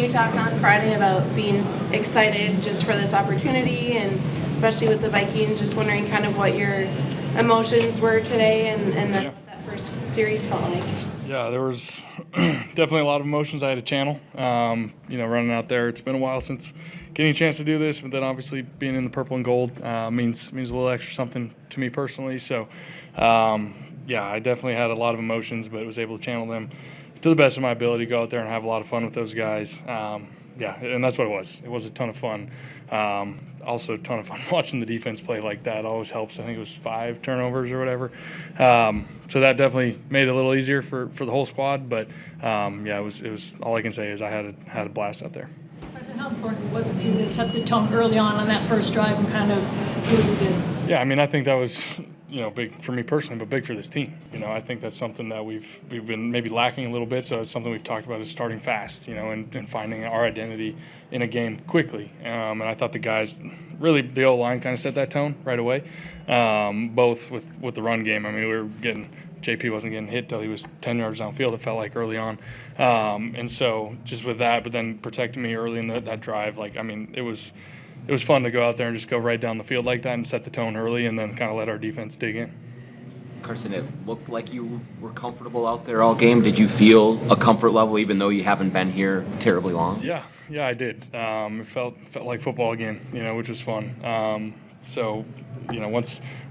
we talked on Friday about being excited just for this opportunity, and especially with the Vikings, just wondering kind of what your emotions were today and then what that first series felt like. Yeah, there was definitely a lot of emotions I had to channel. Running out there, it's been a while since getting a chance to do this, but then obviously being in the purple and gold means a little extra something to me personally. So, I definitely had a lot of emotions, but was able to channel them to the best of my ability, go out there and have a lot of fun with those guys. And that's what it was. It was a ton of fun. Also a ton of fun watching the defense play like that. Always helps. I think it was 5 turnovers or whatever. So that definitely made it a little easier for the whole squad. But it was all I can say is I had a blast out there. Carson, how important was it for you to set the tone early on that first drive and kind of do what you did? Yeah, I mean, I think that was big for me personally, but big for this team. I think that's something that we've been maybe lacking a little bit. So it's something we've talked about is starting fast, and finding our identity in a game quickly. And I thought the guys, really the O-line kind of set that tone right away, both with the run game. I mean, we were getting – JP wasn't getting hit till he was 10 yards downfield, it felt like early on. And so just with that, but then protecting me early in that drive, it was fun to go out there and just go right down the field like that and set the tone early and then kind of let our defense dig in. Carson, it looked like you were comfortable out there all game. Did you feel a comfort level even though you haven't been here terribly long? Yeah, I did. It felt like football again, which was fun.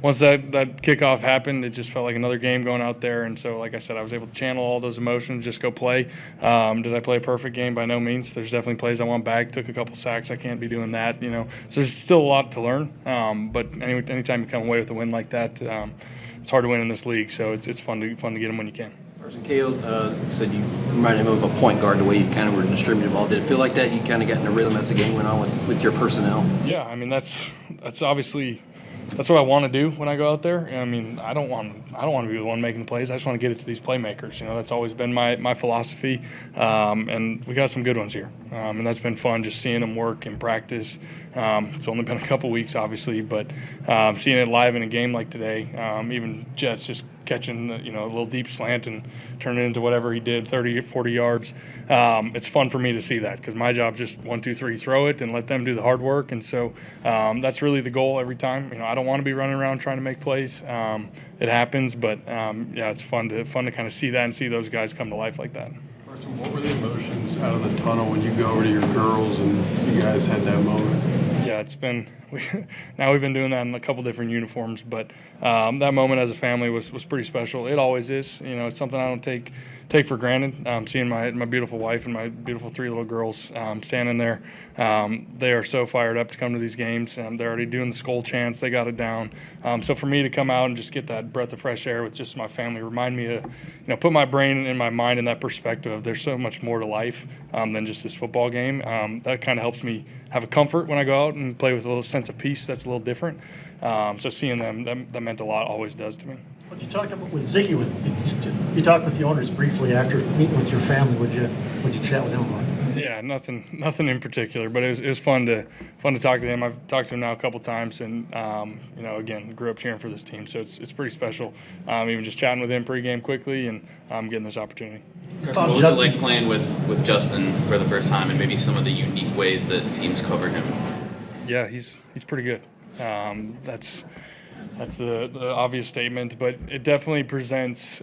Once that kickoff happened, it just felt like another game going out there. And so, like I said, I was able to channel all those emotions, just go play. Did I play a perfect game? By no means. There's definitely plays I want back. Took a couple sacks. I can't be doing that, So there's still a lot to learn. But anytime you come away with a win like that, it's hard to win in this league. So it's fun to get them when you can. Carson, Caleb said you reminded him of a point guard, the way you kind of were distributing the ball. Did it feel like that? You kind of got in a rhythm as the game went on with your personnel? Yeah, I mean that's obviously that's what I want to do when I go out there. I mean, I don't want to be the one making the plays. I just want to get it to these playmakers. That's always been my philosophy, and we got some good ones here, and that's been fun just seeing them work in practice. It's only been a couple weeks, obviously, but seeing it live in a game like today, even Jets just catching a little deep slant and turning it into whatever he did, 30, 40 yards. It's fun for me to see that because my job is just 1, 2, 3, throw it and let them do the hard work. And so that's really the goal every time. I don't want to be running around trying to make plays. It happens, but it's fun to kind of see that and see those guys come to life like that. Carson, what were the emotions out of the tunnel when you go over to your girls and you guys had that moment? Yeah, now we've been doing that in a couple different uniforms, but that moment as a family was pretty special. It always is. It's something I don't take for granted. Seeing my beautiful wife and my beautiful 3 little girls standing there, they are so fired up to come to these games. They're already doing the Skol chants. They got it down. So for me to come out and just get that breath of fresh air with just my family, remind me to put my brain and my mind in that perspective of there's so much more to life than just this football game. That kind of helps me have a comfort when I go out and play with a little sense of peace that's a little different. So seeing them, that meant a lot, always does to me. What you talked about with Ziggy, you talked with the owners briefly after meeting with your family. Would you chat with him about it? Yeah, nothing in particular, but it was fun to talk to him. I've talked to him now a couple times, and again, grew up cheering for this team, so it's pretty special. Even just chatting with him pregame quickly, and getting this opportunity. What was it like playing with Justin for the first time, and maybe some of the unique ways that teams cover him? Yeah, he's pretty good. That's the obvious statement, but it definitely presents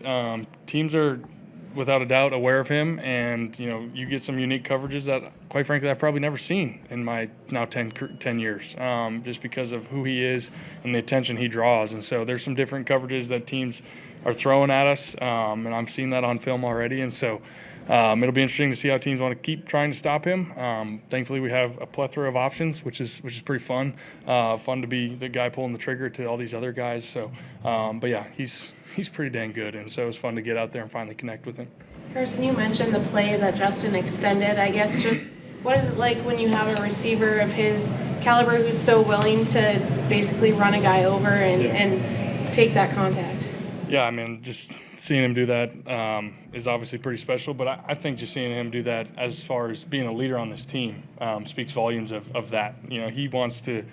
teams are without a doubt aware of him, and you get some unique coverages that quite frankly I've probably never seen in my now 10 years, just because of who he is and the attention he draws. And so there's some different coverages that teams are throwing at us, and I'm seeing that on film already. And so it'll be interesting to see how teams want to keep trying to stop him. Thankfully, we have a plethora of options, which is pretty fun. Fun to be the guy pulling the trigger to all these other guys. So, but yeah, he's pretty dang good, and so it's fun to get out there and finally connect with him. Carson, you mentioned the play that Justin extended. I guess just what is it like when you have a receiver of his caliber who's so willing to basically run a guy over and take that contact? Yeah, I mean, just seeing him do that is obviously pretty special, but I think just seeing him do that as far as being a leader on this team speaks volumes of that. He wants to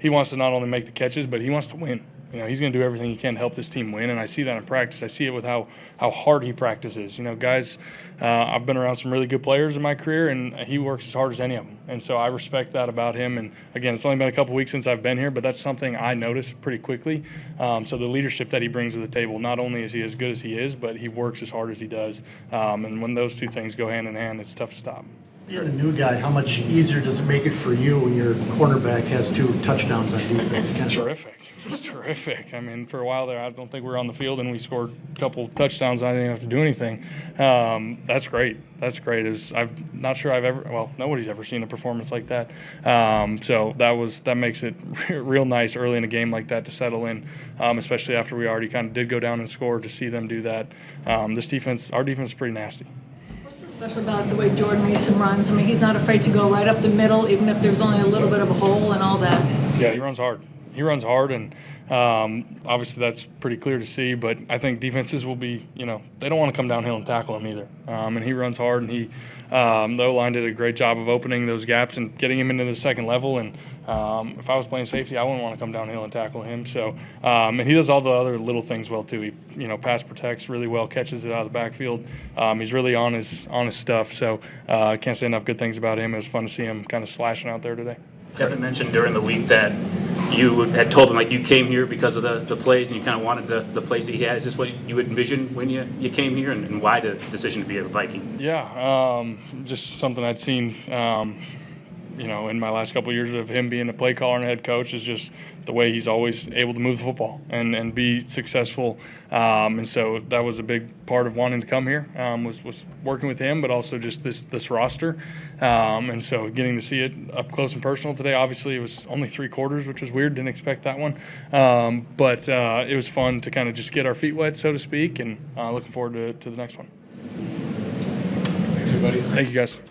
not only make the catches, but he wants to win. You know, he's going to do everything he can to help this team win, and I see that in practice. I see it with how hard he practices. You know, guys, I've been around some really good players in my career, and he works as hard as any of them. And so I respect that about him. And, again, it's only been a couple weeks since I've been here, but that's something I noticed pretty quickly. So the leadership that he brings to the table, not only is he as good as he is, but he works as hard as he does. And when those two things go hand in hand, it's tough to stop. Being a new guy, how much easier does it make it for you when your cornerback has 2 touchdowns on defense? It's terrific. It's terrific. I mean, for a while there, I don't think we were on the field, and we scored a couple touchdowns. I didn't have to do anything. That's great. That's great. I'm not sure nobody's ever seen a performance like that. So that makes it real nice early in a game like that to settle in, especially after we already kind of did go down and score. To see them do that, our defense is pretty nasty. Special about the way Jordan Mason runs. I mean, he's not afraid to go right up the middle, even if there's only a little bit of a hole and all that. Yeah, he runs hard. And obviously that's pretty clear to see. But I think defenses will be, they don't want to come downhill and tackle him either. And he runs hard, and the O-line did a great job of opening those gaps and getting him into the second level. And if I was playing safety, I wouldn't want to come downhill and tackle him. So, and he does all the other little things well too. He, pass protects really well, catches it out of the backfield. He's really on his stuff. So I can't say enough good things about him. It was fun to see him kind of slashing out there today. Kevin mentioned during the week that you had told him, like, you came here because of the plays and you kind of wanted the plays that he had. Is this what you would envision when you came here, and why the decision to be a Viking? Yeah, just something I'd seen, in my last couple of years of him being a play caller and a head coach, is just the way he's always able to move the football and be successful. And so that was a big part of wanting to come here, was working with him, but also just this roster. And so getting to see it up close and personal today. Obviously, it was only 3 quarters, which was weird. Didn't expect that one. But it was fun to kind of just get our feet wet, so to speak, and looking forward to the next one. Thanks, everybody. Thank you, guys.